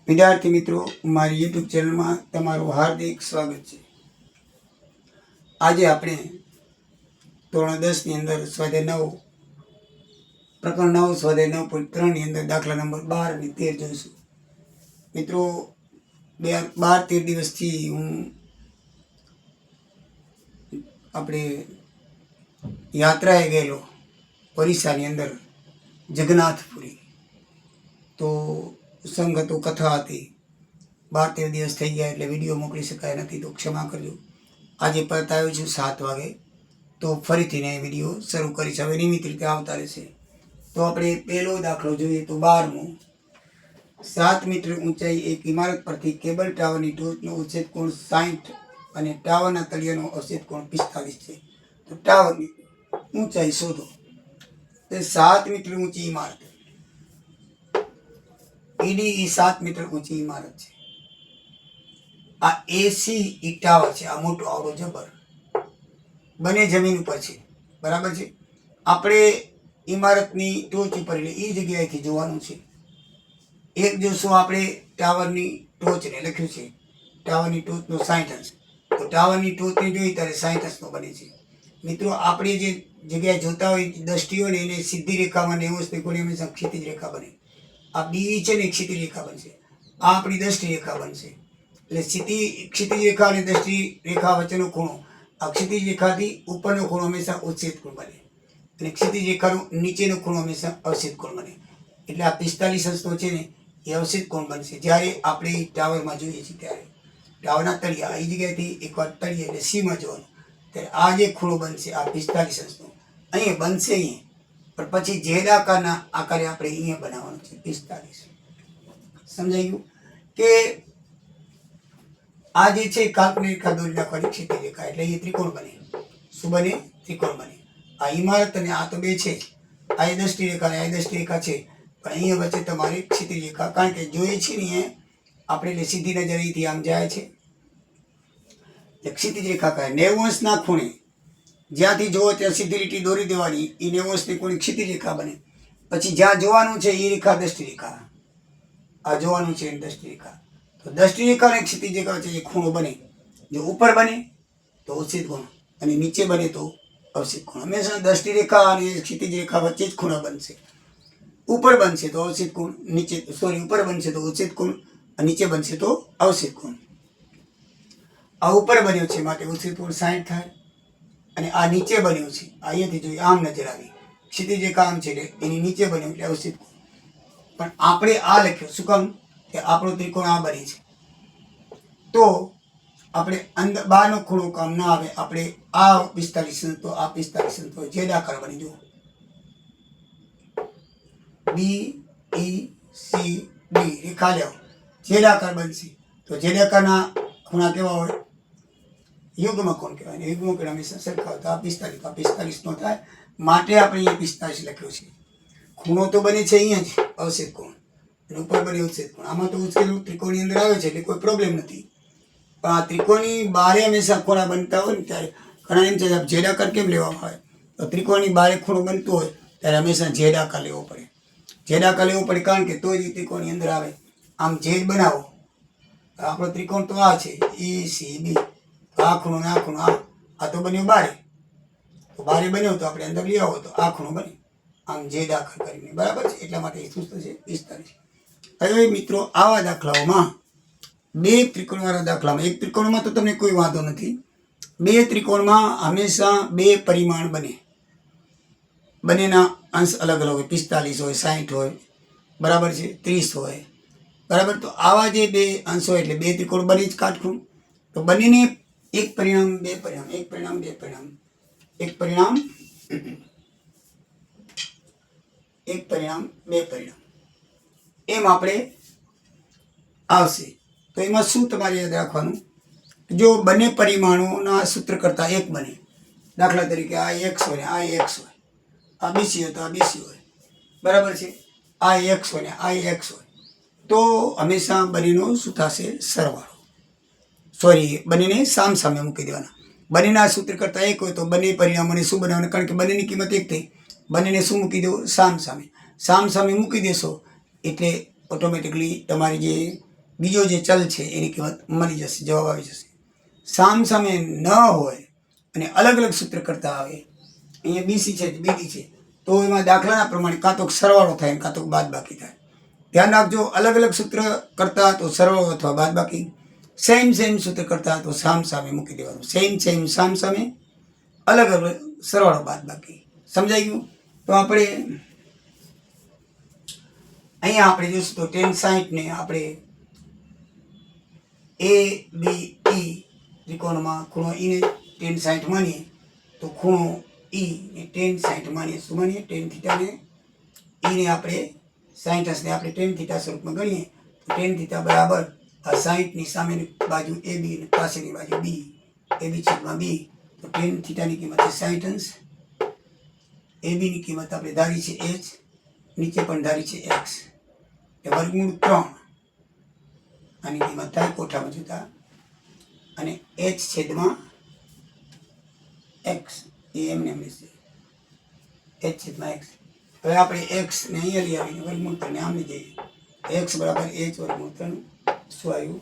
વિદ્યાર્થી મિત્રો, મારી યુટ્યુબ ચેનલમાં તમારું હાર્દિક સ્વાગત છે. આજે આપણે ધોરણ 10ની અંદર સ્વાધ્યાય 9 પ્રકરણ 9 સ્વાધ્યાય 9.3ની અંદર દાખલા નંબર 12 અને 13 જોઈશું. મિત્રો, 12-13 દિવસથી હું આપણે યાત્રાએ ગયેલો ઓરિસ્સાની અંદર જગન્નાથપુરી. તો સંઘ હતો, કથા હતી. 12-13 દિવસ થઈ ગયા એટલે વિડીયો મોકલી શકાય નથી, તો ક્ષમા કરજો. આજે પરત આવ્યો છું 7 વાગે, તો ફરીથી ને વિડીયો શરૂ કરીશ. હવે નિયમિત રીતે આવતા રહેશે. તો આપણે પહેલો દાખલો જોઈએ તો 12મો. 7 મીટર ઊંચાઈ એક ઇમારત પરથી કેબલ ટાવરની ટોચનો ઉચ્છેદ કોણ 60 અને ટાવરના તળિયાનો અવક્ષેપ કોણ 45 છે. તો ટાવરની ઊંચાઈ શોધો. તે 7 મીટર ઊંચી ઇમારત, ઈડી 7 મીટર ઊંચી ઇમારત છે. આ એસી ઈ ટાવર છે, આ મોટો આવડો જબર, બંને જમીન ઉપર છે, બરાબર છે. આપણે ઇમારતની ટોચ ઉપર એટલે એ જગ્યાએથી જોવાનું છે. એક જોશું આપણે ટાવરની ટોચને લખ્યું છે, ટાવરની ટોચનો 60 અંશ. તો ટાવરની ટોચને જોઈ ત્યારે 60 અંશનો બને છે. મિત્રો, આપણે જે જગ્યાએ જોતા હોય દ્રષ્ટિ હોય ને એને સીધી રેખામાં 90 અંશની કોણે હંમેશા ક્ષિતિજ રેખા બને. આ બી છે ને ક્ષિતિજ રેખા બનશે, આ આપણી દ્રષ્ટિ રેખા બનશે. એટલે ક્ષિતિજ રેખા અને દ્રષ્ટિ રેખા વચ્ચેનો ખૂણો, આ ક્ષિતિજ રેખાથી ઉપરનો ખૂણો હંમેશા ઉચ્છેદ કોણ બને અને ક્ષિતિજ રેખાનો નીચેનો ખૂણો હંમેશા અવક્ષેપ કોણ બને. એટલે આ 45 અંશનો છે ને એ અવક્ષેપ કોણ બનશે. જ્યારે આપણે ટાવરમાં જોઈએ છીએ ત્યારે ટાવરના તળિયા એ જગ્યાએથી એકવાર તળિયે એટલે સીમાં જોવાનું, ત્યારે આ જે ખૂણો બનશે આ 45 અંશનો અહીંયા બનશે. અહીંયા પણ પછી જેડાકારના આકારે આપણે અહીંયા બનાવવાનું છે 45. સમજાઈ ગયું કે આ જે છે કાલ્પનિક રેખા દોરી નાખવાની ક્ષિતિજ રેખા, એટલે એ ત્રિકોણ બને. શું બને? ત્રિકોણ બને. આ ઇમારત અને આ તો બે છે જ, આ એ દ્રષ્ટિ રેખા અને આ દ્રષ્ટિ રેખા છે, પણ અહીંયા વચ્ચે તમારી ક્ષિતિજ રેખા, કારણ કે જોઈએ છે ને એ આપણે એટલે સીધી નજર અહીંથી આમ જાય છે, ક્ષિતિજ રેખા કહે. 90 અંશના ખૂણે જ્યાંથી જોવો ત્યાં સીધી લીટી દોરી દેવાની, એ 90 અંશની ખૂણે ક્ષિતિજ રેખા બને. પછી જ્યાં જોવાનું છે એ રેખા દ્રષ્ટિ રેખા, આ જોવાનું છે એની દ્રષ્ટિ રેખા. તો દ્રષ્ટિ રેખા અને ક્ષિતિજ રેખા વચ્ચે એ ખૂણો બને. જો ઉપર બને તો ઉચ્છેદ કોણ અને નીચે બને તો અવક્ષેપ કોણ. હંમેશા દ્રષ્ટિ રેખા અને ક્ષિતિજ રેખા વચ્ચે જ ખૂણો બનશે. ઉપર બનશે તો અવક્ષેપ કોણ, નીચે ઉપર બનશે તો ઉચ્છેદ કોણ, નીચે બનશે તો અવક્ષેપ કોણ. આ ઉપર બન્યો છે માટે ઉચ્છેદ કોણ 60 થાય, અને આ નીચે બન્યું છે, અહીંયાથી જોઈએ આમ નજર આવી, ક્ષિતિજ રેખા આમ છે એટલે એની નીચે બન્યું એટલે અવક્ષેપ કોણ. પણ આપણે આ લખ્યું શું કામ? કે આપણો ત્રિકોણ આ બને છે, તો આપણે અંદર બહારનો ખૂણો કામ ના આવે. આપણે આ 45 અંશ તો આ 45 અંશ તો જેડાકાર બની જુઓ, બી ઈ સી ડી રેખા લેવો, જેડાકાર બનશે. તો જેડાકારના ખૂણા કેવા હોય? યુગ્મ કોણ કહેવાય. યુગ્મ કોણ હંમેશા સરખા હોય. તો આ 45 તો 45 નો થાય, માટે આપણે અહીંયા 45 લખ્યો છે. ખૂણો તો બને છે અહીંયા જ અવક્ષેપ કોણ, અને ઉપર બને ઉચ્છેદ કોણ. આમાં તો ઉચ્છેદ ત્રિકોણની અંદર આવે છે એટલે કોઈ પ્રોબ્લેમ નથી. પણ આ ત્રિકોણની બારે હંમેશા ખૂણા બનતા હોય ને ત્યારે ઘણા એમ છે જેડાકાર કેમ લેવામાં આવે? તો ત્રિકોણની બારે ખૂણો બનતો હોય ત્યારે હંમેશા જેડાકાર લેવો પડે. જેડાકાર લેવો પડે કારણ કે તો જ ત્રિકોણની અંદર આવે. આમ જેડ બનાવો, આપણો ત્રિકોણ તો આ છે ઈ સી બી, આ ખૂણો ને આ ખૂણો, આ તો બન્યો બારે, તો બારે બન્યો તો આપણે અંદર લઈ આવો તો આ ખૂણો બને આમ જેડાકાર કરીને, બરાબર છે. એટલા માટે શું થશે 45. હવે મિત્રો, આવા દાખલાઓમાં બે ત્રિકોણવાળા દાખલામાં, એક ત્રિકોણમાં તો તમને કોઈ વાંધો નથી, બે ત્રિકોણમાં હંમેશા બે પરિમાણ બને, બંનેના અંશ અલગ અલગ હોય, 45 હોય, 60 હોય, બરાબર છે, 30 હોય, બરાબર. તો આવા જે બે અંશ હોય એટલે બે ત્રિકોણ બને જ કાટખૂણ. તો બંનેને એક પરિણામ બે પરિણામ, એક પરિણામ બે પરિણામ, એક પરિણામ એક પરિણામ બે પરિણામ, એમ આપણે આવશે. તો એમાં શું તમારે યાદ રાખવાનું? જો બંને પરિમાણોના સૂત્ર કરતાં એક બને, દાખલા તરીકે આ એક્સ હોય ને આ એક્સ હોય, આ બીસી હોય તો આ બીસી હોય, બરાબર છે, આ એક્સ હોય ને આ એક્સ હોય, તો હંમેશા બંનેનો શું થશે? સરવાળો. બંનેને સામ સામે મૂકી દેવાના. બંનેના સૂત્ર કરતાં એક હોય તો બંને પરિણામોને શું બનાવવાનું? કારણ કે બંનેની કિંમત એક થઈ, બંનેને શું મૂકી દેવું? સામ સામે. સામ સામે મૂકી દેશો એટલે ઓટોમેટિકલી તમારી જે બીજો જે ચલ છે એની કિંમત મળી જશે, જવાબ આવી જશે. સામ સામે ન હોય અને અલગ અલગ સૂત્ર કરતા આવે, અહીંયા બીસી છે બીડી છે, તો એમાં દાખલાના પ્રમાણે કાં તો સરવાળો થાય કાં તો બાદબાકી થાય. ધ્યાન રાખજો, અલગ અલગ સૂત્ર કરતા તો સરવાળો અથવા બાદબાકી, સેમ સૂત્ર કરતા તો સામ સામે મૂકી દેવાનું. સેમ સામ સામે, અલગ અલગ સરવાળો બાદબાકી. સમજાઈ ગયું? તો આપણે અહીંયા આપણે જોઈશું તો tan 60 ને આપણે ABE ત્રિકોણમાં ખૂણો E ને tan 60 માનીએ તો ખૂણો E ને tan 60 માનીએ. શું માનીએ? tan થીટા ને E ને આપણે 60 ને આપણે tan થીટા સ્વરૂપમાં ગણીએ તો tan થીટા બરાબર આ 60 ની સામેની બાજુ AB અને પાછળની બાજુ B, AB છેદમાં B, તો tan થીટાની કિંમત છે 60 AB ની કિંમત આપણે ધારી છે h, નીચે પણ ધારી છે x, એ વર્ગમૂળ 3 આની કિંમત થાય કોઠામાં જુદા, અને h છેદમાં x એ એમને એમ રહેશે, h છેદમાં x. હવે આપણે x ને અહીંયા લઈ આવીને વર્ગમૂળ 3 ને આમ લઈ જઈએ, x બરાબર h વર્ગમૂળ 3. શું આવ્યું?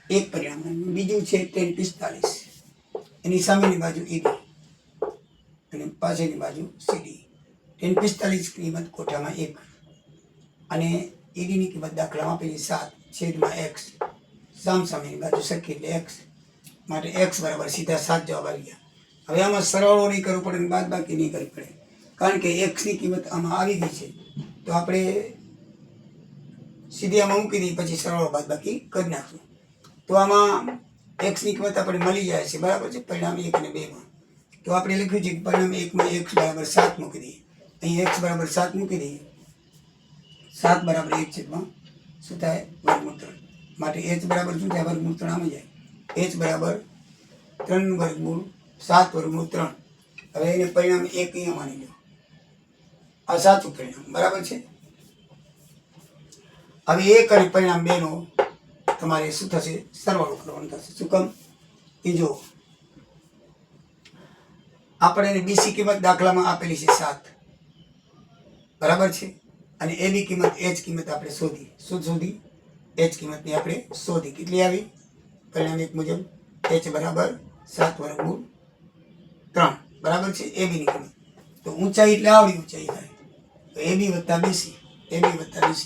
એક પરિણામ. બીજું છે tan 45, એની સામેની બાજુ ED અને પાછળની બાજુ CD. tan 45 કિંમત કોઠામાં 1 અને ED ની કિંમત દાખલામાં આપેલી 7 છેદમાં x, સામસામેની બાજુ સરખી એટલે x, માટે x બરાબર સીધા 7 જવાબ આવી ગયા. હવે આમાં સરવાળો નહીં કરવો પડે, બાદબાકી નહીં કરવી પડે, કારણ કે x ની કિંમત આમાં આવી ગઈ છે, તો આપણે સીધી આમાં મૂકી દઈએ, પછી સરવાળો બાદબાકી કરી નાખશું. તો આમાં x ની કિંમત આપણે મળી જાય છે, બરાબર છે, પરિણામ 1 અને 2 માં. તો આપણે લખ્યું છે કે પરિણામ 1 માં x બરાબર 7 મૂકી દઈએ, અહીં x બરાબર 7 મૂકી દઈએ, 7 બરાબર 1 છેદમાં શું થાય? વર્ગમૂળ 3. માટે h બરાબર શું થાય? વર્ગમૂળ 3 આમાં જાય, h બરાબર 3 વર્ગમૂળ 7 વર્ગમૂળ 3. હવે એને પરિણામ 1 અહીંયા માની લો, આ સાચું પરિણામ, બરાબર છે. હવે 1 અને પરિણામ 2 નો તમારે શું થશે? સરવાળો કરવાનો થશે. શું કામ? કે જો આપણે બીસી કિંમત દાખલામાં આપેલી છે 7, બરાબર છે, અને એની કિંમત h કિંમત આપણે શોધી. શું શોધી? h કિંમતની આપણે શોધી. કેટલી આવી? પરિણામ 1 મુજબ h બરાબર 7 વર્ગમૂળ 3, બરાબર છે. AB ની કિંમત તો ઊંચાઈ એટલે આવડી ઊંચાઈ થાય, તો AB વત્તા BC, AB વત્તા BC.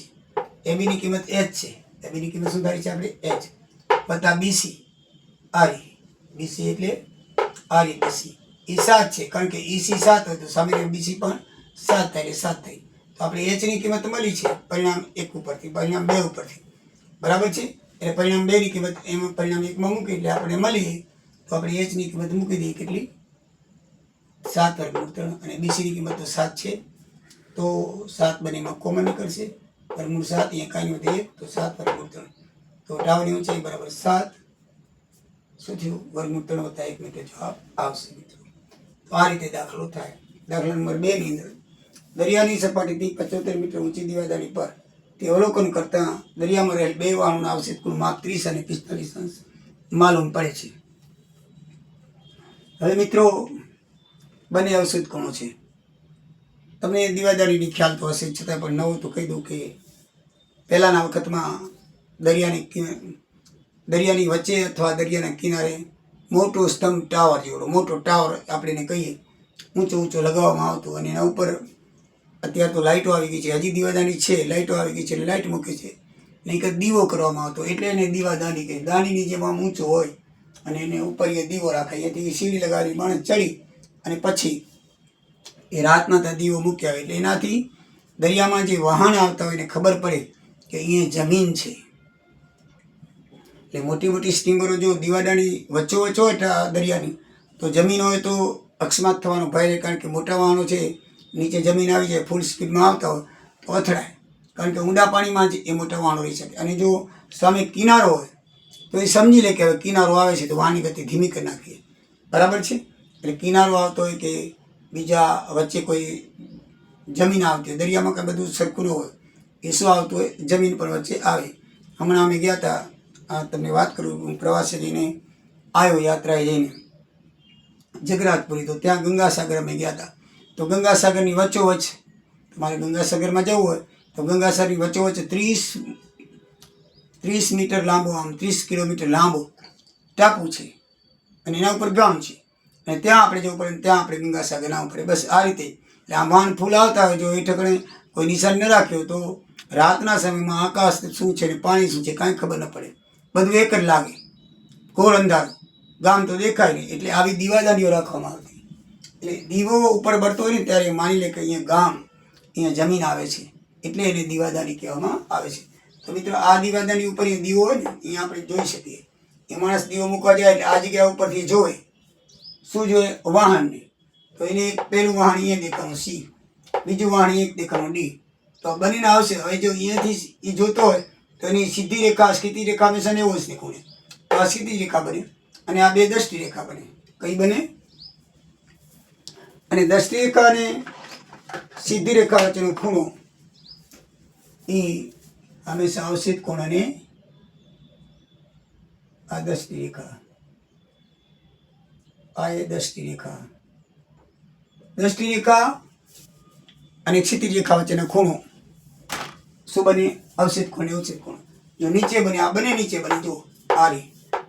AB ની કિંમત h છે, AB ની કિંમત શું ધારી છે આપણે? h વત્તા BC આરી, BC એટલે આરી BC. એ 7 છે, કારણ કે EC 7 હોય તો સામે BC પણ 7 થાય, એટલે 7 થઈ. તો આપણે h ની કિંમત મળી છે પરિણામ 1 ઉપરથી, પરિણામ 2 ઉપરથી, બરાબર છે. એટલે પરિણામ 2 ની કિંમત એમાં પરિણામ 1 માં મૂકી એટલે આપણે મળી, તો આપણે h ની કિંમત મૂકી દઈએ. કેટલી? 7 વર્ગમૂળ 3, અને BC ની કિંમત તો 7 છે, તો 7 બંનેમાં કોમન નીકળશે, વર્ગમૂળ 7, અહીંયા કાંઈ વધે 1, તો 7 વર્ગમૂળ 3. તો ટાવની ઊંચાઈ બરાબર 7, શું થયું? વર્ગમૂળ 3 વત્તા 1 મીટર જવાબ આવશે મિત્રો. તો આ રીતે દાખલો થાય. દાખલા નંબર 2 ની અંદર દરિયાની સપાટીથી 75 મીટર ઊંચી દીવાદાળી પર તે અવલોકન કરતા દરિયામાં રહેલ 2 વાહનોના અવશેષ કુલ માપ 30 અને 45 અંશ માલુમ પડે છે. હવે મિત્રો બંને અવશેષ કોણો છે, તમને દીવાદાળીની ખ્યાલ તો હશે, છતાં પણ નવું તો કહી દઉં કે પહેલાંના વખતમાં દરિયાની વચ્ચે અથવા દરિયાના કિનારે મોટો સ્તંભ ટાવર જેવડો મોટો ટાવર આપણે એને કહીએ, ઊંચો લગાવવામાં આવતો, અને એના ઉપર અત્યારે તો લાઇટો આવી ગઈ છે, હજી દીવાદાંડી છે, લાઇટો આવી ગઈ છે એટલે લાઇટ મૂકે છે, નહીં કે દીવો કરવામાં આવતો એટલે એને દીવાદાંડી કહે. દાંડીની જેમ આમ ઊંચો હોય અને એને ઉપર એ દીવો રાખે, અહીંયાથી સીડી લગાવી માણસ ચડી અને પછી એ રાતના ત્યાં દીવો મૂક્યા હોય એટલે એનાથી દરિયામાં જે વહાણ આવતા હોય એને ખબર પડે કે અહીંયા જમીન છે. એટલે મોટી મોટી સ્ટીમરો જો દીવાદાંડી વચ્ચોવચ્ચ હોય દરિયાની, તો જમીન હોય તો અકસ્માત થવાનો ભય રહે, કારણ કે મોટા વાહનો છે નીચે જમીન આવી જાય, ફૂલ સ્પીડમાં આવતા હોય તો અથડાય, કારણ કે ઊંડા પાણીમાં જ એ મોટા વાહનો રહી શકે. અને જો સામે કિનારો હોય તો એ સમજી લે કે હવે કિનારો આવે છે તો વાહની ગતિ ધીમી કરી નાખીએ, બરાબર છે. એટલે કિનારો આવતો હોય કે બીજા વચ્ચે કોઈ જમીન આવતી હોય, દરિયામાં કંઈ બધું સરખું ન હોય, એ શું આવતું હોય? જમીન પર વચ્ચે આવે. હમણાં અમે ગયા હતા, તમને વાત કરું, હું પ્રવાસે જઈને આવ્યો, યાત્રાએ જઈને જગરાજપુરી, તો ત્યાં ગંગાસાગર અમે ગયા હતા. તો ગંગાસાગરની વચ્ચોવચ્ચ તમારે ગંગાસાગરમાં જવું હોય તો ગંગાસાગરની વચ્ચોવચ્ચ 30 30 મીટર લાંબો, આમ 30 કિલોમીટર લાંબો ટાપુ છે અને એના ઉપર ગામ છે અને ત્યાં આપણે જવું પડે, ત્યાં આપણે ગંગાસાગર આવવું પડે. બસ આ રીતે. એટલે આ વાહન ફૂલ આવતા હોય, જો એ ઠકણે કોઈ નિશાન ન રાખ્યો તો રાતના સમયમાં આકાશ શું છે ને પાણી શું છે કાંઈ ખબર ન પડે, બધું એક જ લાગે, ઘોર અંધારું, ગામ તો દેખાય નહીં. એટલે આવી દીવાદાનીઓ રાખવામાં આવતી. એટલે દીવો ઉપર બળતો હોય ને ત્યારે માની લે કે અહીંયા ગામ, અહીંયા જમીન આવે છે, એટલે એને દીવાદાની કહેવામાં આવે છે. તો મિત્રો આ દીવાદાની ઉપર એ દીવો હોય ને અહીંયા આપણે જોઈ શકીએ. એ માણસ દીવો મૂકવા જાય એટલે આ જગ્યા ઉપરથી જોવે, શું જોવે? વાહનને. તો એને એક પહેલું વાહન અહીંયા દેખાનું સી, બીજું વાહન એક દેખાનું ડી. તો બનીને આવશે. હવે જો અહીંયાથી એ જોતો હોય તો એની સીધી રેખા, ક્ષિતિજ રેખા હંમેશા 90 ખૂણે, તો આ સીધી રેખા બને અને આ બે દ્રષ્ટિ રેખા બને. કઈ બને? અને દ્રષ્ટિ રેખા અને સીધી રેખા વચ્ચેનો ખૂણો એ હંમેશા આવશે કોણ? અને આ દ્રષ્ટિ રેખા, આ એ દ્રષ્ટિ રેખા. દ્રષ્ટિ રેખા અને ક્ષિતિજ રેખા વચ્ચેનો ખૂણો શું બને? અવસિત ખૂણ, અવસિત ખૂણ. જો નીચે બને, આ બને નીચે બને, જો આ રી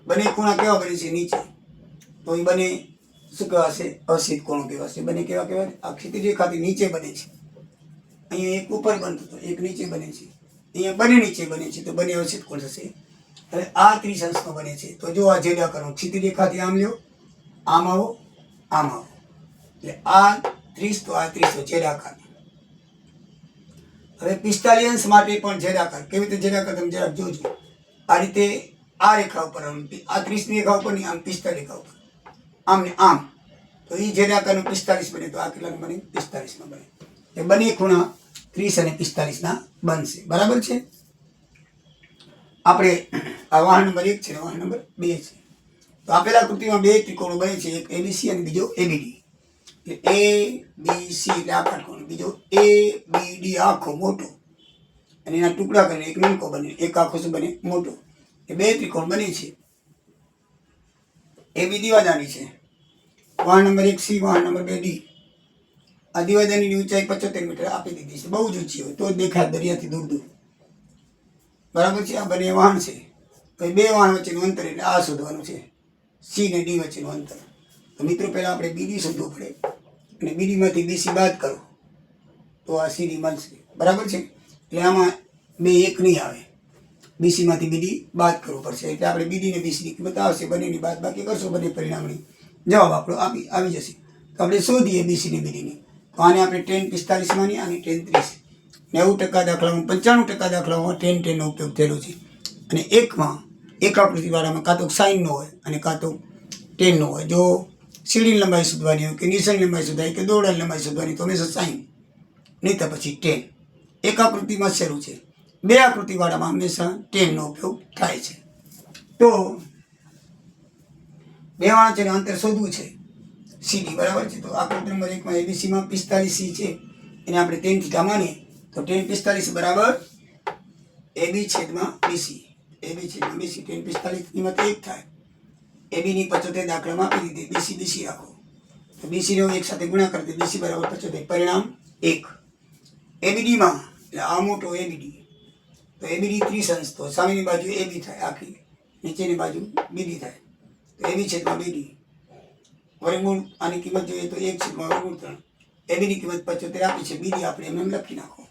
બને ખૂણા કેવા બને છે? નીચે. તો એ બને શું કહેવાશે? અવસિત કોણ કહેવાશે. બને કેવા કહેવાય? આ ક્ષિતિજ રેખાથી નીચે બને છે. અહીંયા એક ઉપર બનતું તો એક નીચે બને છે, અહીંયા બને નીચે બને છે, તો બને અવસિત કોણ થશે. હવે આ ત્રિશંસનો બને છે. તો જો આ જેડા કરો, ક્ષિતિજ રેખાથી આમ લ્યો, આમ આવો, આમ આવો, એટલે આ 30 તો આ 30 તો જેડાકાર. હવે 45 અંશ માટે પણ જેડાકાર. કેવી રીતે જેડાકાર? તમે જરાક જોજો. આ રીતે આ રેખા ઉપર, આ 30ની રેખા ઉપર નહીં, આમ 45 રેખા ઉપર, આમ ને આમ. તો એ જેડાકારનું 45 બને. તો આ કેટલાનું બને? 45 બને. એ બંને ખૂણા 30 અને 45 બનશે. બરાબર છે. આપણે આ વાહન નંબર 1 છે, વાહન નંબર 2 છે. તો આપેલા આકૃતિમાં બે ત્રિકોણો બને છે, એક ABC અને બીજો ABD. ABC એટલે આ કાટકોણ, બીજો ABD આખો મોટો, અને એના ટુકડા કરીને એક નાનકો બને, એક આખો શું બને? મોટો. એ બે ત્રિકોણ બને છે. AB દીવાદાની છે. વાહન નંબર 1 C, વાહન નંબર 2 D. આ દીવાદાનીની ઊંચાઈ 75 મીટર આપી દીધી છે. બહુ જ ઊંચી હોય તો જ દેખાય દરિયાથી દૂર દૂર. બરાબર છે. આ બંને વાહન છે. પછી બે વાહન વચ્ચેનું અંતર એટલે આ શોધવાનું છે, C ને D વચ્ચેનું અંતર. તો મિત્રો પહેલાં આપણે BD શોધવું પડે અને BDમાંથી BC બાદ કરો તો આ CD મળશે. બરાબર છે. એટલે આમાં બે એક નહીં આવે, BCમાંથી BD બાદ કરવું પડશે. એટલે આપણે BD ને BCની કિંમત આવશે, બંનેની બાદ બાકી કરશો, બંને પરિણામની જવાબ આપણો આવી જશે. તો આપણે શોધીએ BC ને BDની. તો આને આપણે 10-45 માની, આની 10-30. 90% દાખલામાં, 95% દાખલામાં 10-10નો ઉપયોગ થયેલો છે. અને એકમાં એક આકૃતિવાળામાં કાં તો સાઈનનો હોય અને કાં તો 10નો હોય. જો સીડીની લંબાઈ શોધવાની હોય કે નિશાનની લંબાઈ શોધાય કે દોરડાની લંબાઈ શોધવાની, તો હંમેશા સાઈન, નહીં તો પછી 10. એક આકૃતિમાં શરૂ છે, બે આકૃતિવાળામાં હંમેશા 10નો ઉપયોગ થાય છે. તો બે વાળા છે અંતર શોધવું છે CD. બરાબર છે. તો આકૃતિ નંબર 1માં ABCમાં 45C છે, એને આપણે 10 થીટા માનીએ તો 10-45 બરાબર AB છેદમાં BC. AB છેદમાં BC 10-45 કિંમત 1 થાય. ABની 75 દાખલામાં આપી દીધી. BC રાખો તો BC નો એક સાથે ગુણાકાર કરી, BC બરાબર 75, પરિણામ 1. ABDમાં એટલે આ મોટો ABD, તો ABD ત્રિશંસ, તો સામેની બાજુ AB થાય આખી, નીચેની બાજુ BD થાય. તો AB છેદમાં BD વર્ગમૂળ, આની કિંમત જોઈએ તો 1 છેદમાં વર્ગમૂળ 3. ABની કિંમત 75 આપી છે, BD આપણે એમને લખી નાખો.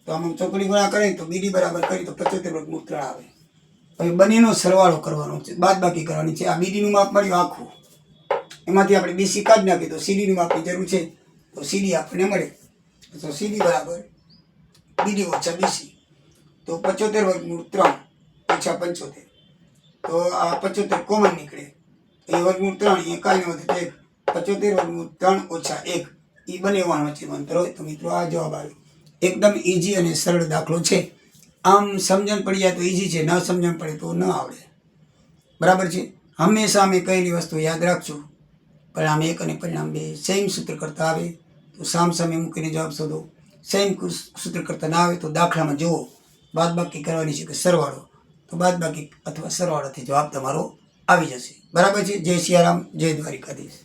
તો આમાં ચોકડી ગુણા કરે તો BD બરાબર કરી તો 75 વર્ગમૂળ 3 આવે. હવે બંનેનો સરવાળો કરવાનો છે, બાદ બાકી કરવાની છે. આ BDનું માપ મળ્યું આખું, એમાંથી આપણે BC કાઢી નાખીએ તો CDનું માપની જરૂર છે, તો CD આપણને મળે. તો CD બરાબર BD ઓછા BC, તો 75 વર્ગમૂળ 3 ઓછા 75. તો આ 75 કોમન નીકળે, તો એ વર્ગમૂળ 3 એ કાંઈ ન વધે તો 75 વર્ગમૂળ 3 ઓછા 1 એ બંને વાહન વચ્ચેનું અંતર હોય. તો મિત્રો આ જવાબ આવે. એકદમ ઇઝી અને સરળ દાખલો છે. આમ સમજણ પડી જાય તો ઇઝી છે, ન સમજણ પડે તો ન આવડે. બરાબર છે. હંમેશા અમે કહેલી વસ્તુ યાદ રાખજો, પરિણામ 1 અને પરિણામ 2 સેમ સૂત્ર કરતા આવે તો સામ સામે મૂકીને જવાબ શોધો. સેમ સૂત્ર કરતા ના આવે તો દાખલામાં જુઓ, બાદબાકી કરવાની છે કે સરવાળો, તો બાદબાકી અથવા સરવાળોથી જવાબ તમારો આવી જશે. બરાબર છે. જય સિયારામ, જય દ્વારિકાધીશ.